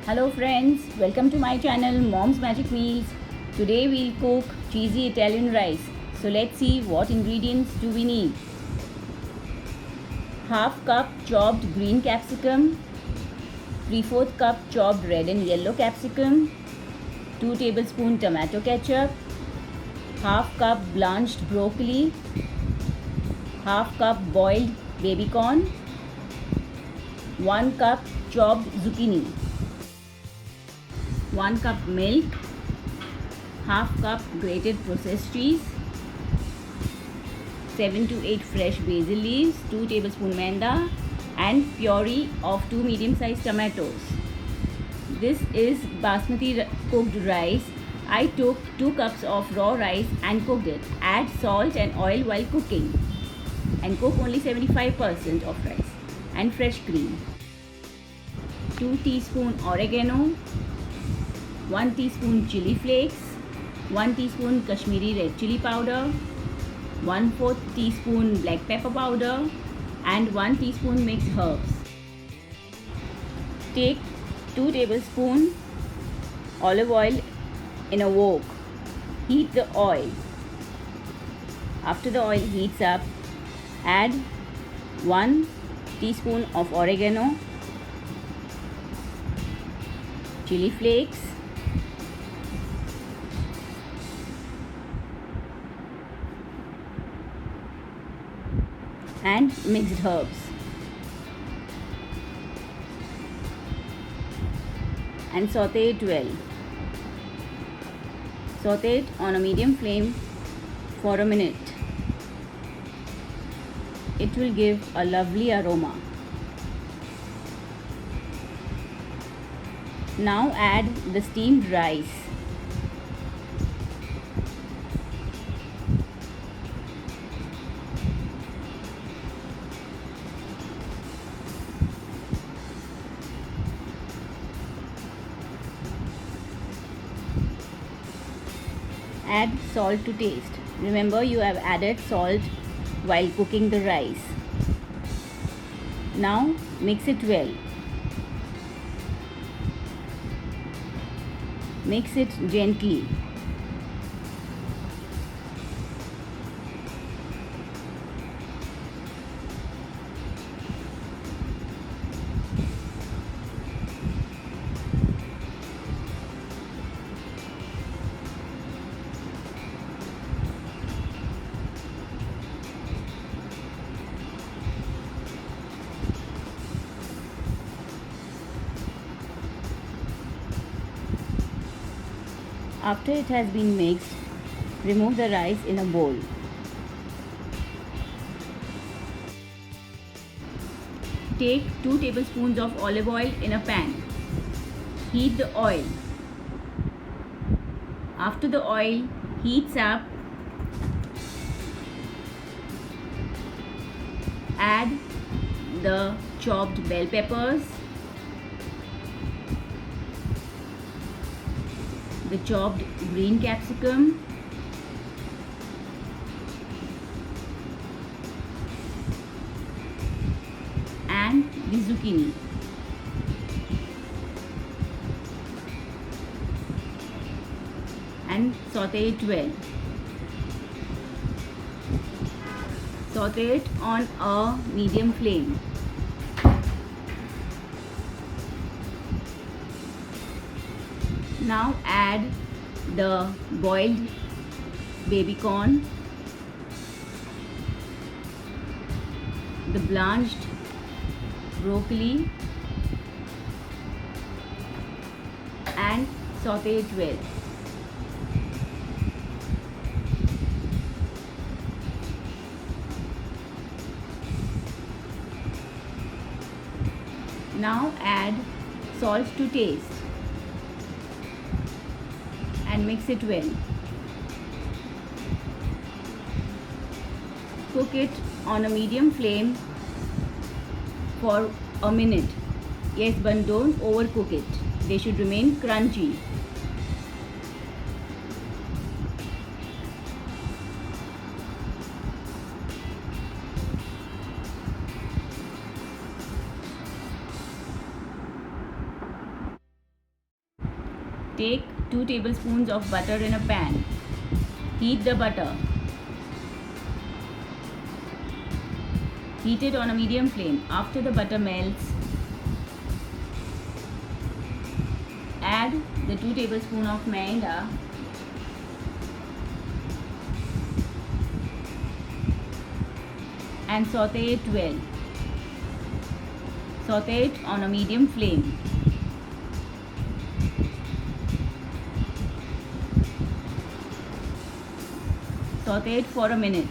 Hello friends, welcome to my channel Mom's Magic Meals. Today we'll cook cheesy Italian rice. So let's see what ingredients do we need. Half cup chopped green capsicum, 3/4 cup chopped red and yellow capsicum, 2 tablespoon tomato ketchup, half cup blanched broccoli, half cup boiled baby corn, 1 cup chopped zucchini, 1 cup milk, half cup grated processed cheese, 7 to 8 fresh basil leaves, 2 tablespoon maida and puree of 2 medium-sized tomatoes. This is basmati cooked rice. I took 2 cups of raw rice and cooked it. Add salt and oil while cooking and cook only 75% of rice and fresh cream. 2 teaspoon oregano, 1 teaspoon chili flakes, 1 teaspoon Kashmiri red chili powder, 1/4 teaspoon black pepper powder and 1 teaspoon mixed herbs. Take 2 tablespoon olive oil in a wok. Heat the oil. After the oil heats up, add 1 teaspoon of oregano, chili flakes, and mixed herbs, and saute it well. Saute it on a medium flame for a minute. It will give a lovely aroma. Now add the steamed rice. Add salt to taste. Remember, you have added salt while cooking the rice. Now mix it well. Mix it gently. After it has been mixed, remove the rice in a bowl. Take 2 tablespoons of olive oil in a pan. Heat the oil. After the oil heats up, add the chopped bell peppers, the chopped green capsicum, and the zucchini. And saute it well. Saute it on a medium flame. Now add the boiled baby corn, the blanched broccoli, and saute it well. Now add salt to taste and mix it well. Cook it on a medium flame for a minute. Yes, but don't overcook it. They should remain crunchy. Take 2 tablespoons of butter in a pan. Heat the butter. Heat it on a medium flame. After the butter melts, add the 2 tablespoons of maida and saute it well. Saute it on a medium flame. Saute it for a minute.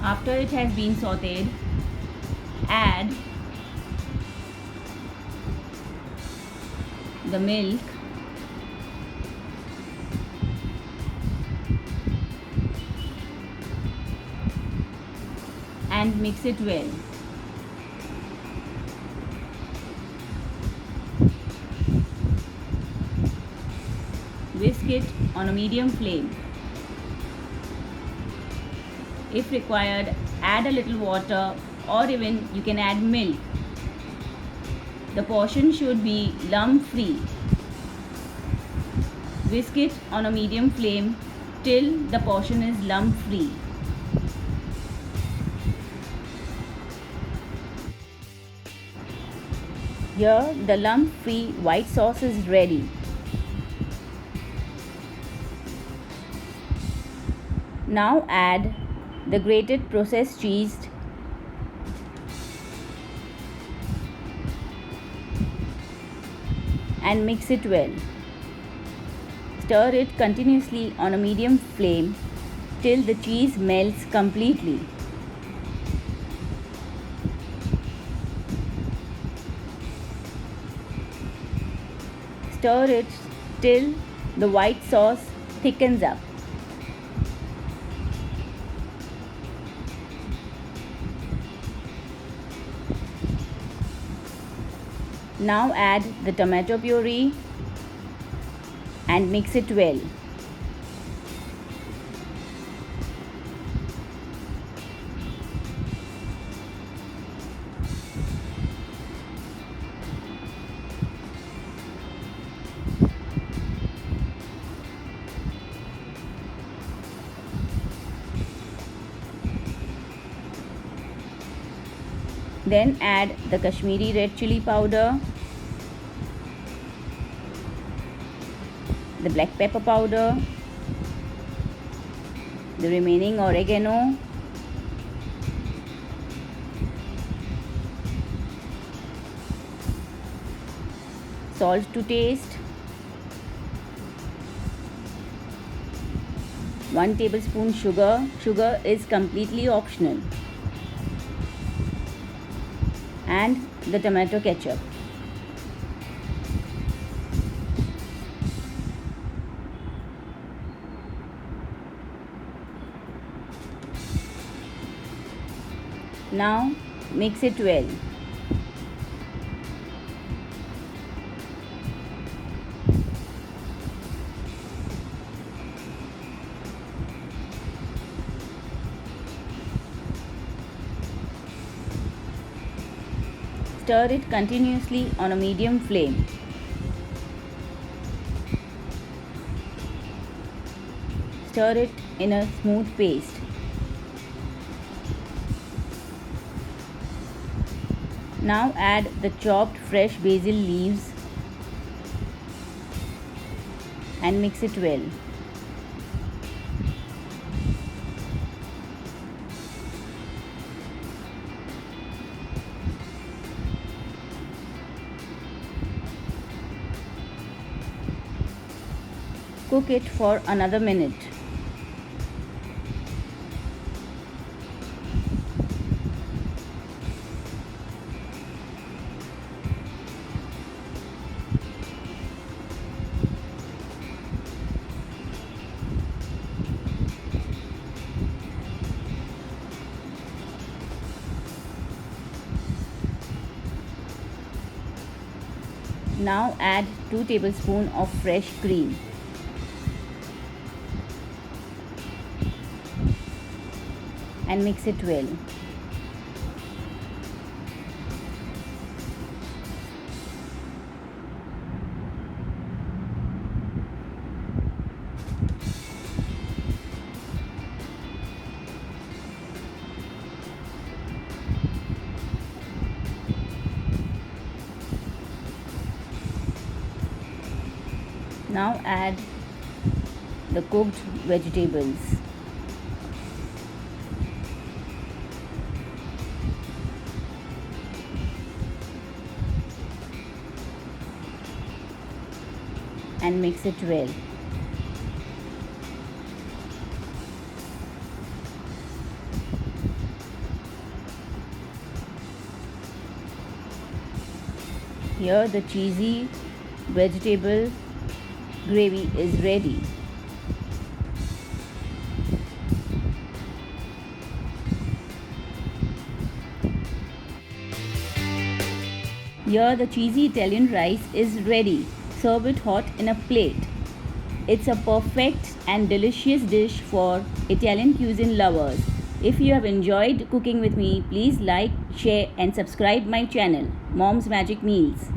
After it has been sauteed, add the milk and mix it well. Whisk it on a medium flame. If required, add a little water or even you can add milk. The portion should be lump-free. Whisk it on a medium flame till the portion is lump-free. Here the lump-free white sauce is ready. Now add the grated processed cheese and mix it well. Stir it continuously on a medium flame till the cheese melts completely. Stir it till the white sauce thickens up. Now add the tomato puree and mix it well. Then add the Kashmiri red chili powder, the black pepper powder, the remaining oregano, salt to taste, 1 tablespoon sugar. Sugar is completely optional. And the tomato ketchup. Now mix it well. Stir it continuously on a medium flame. Stir it in a smooth paste. Now add the chopped fresh basil leaves and mix it well. Cook it for another minute. Now add 2 tablespoons of fresh cream. And mix it well. Now add the cooked vegetables. And mix it well. Here the cheesy vegetable gravy is ready. Here the cheesy Italian rice is ready. Serve it hot in a plate. It's a perfect and delicious dish for Italian cuisine lovers. If you have enjoyed cooking with me, please like, share and subscribe my channel, Mom's Magic Meals.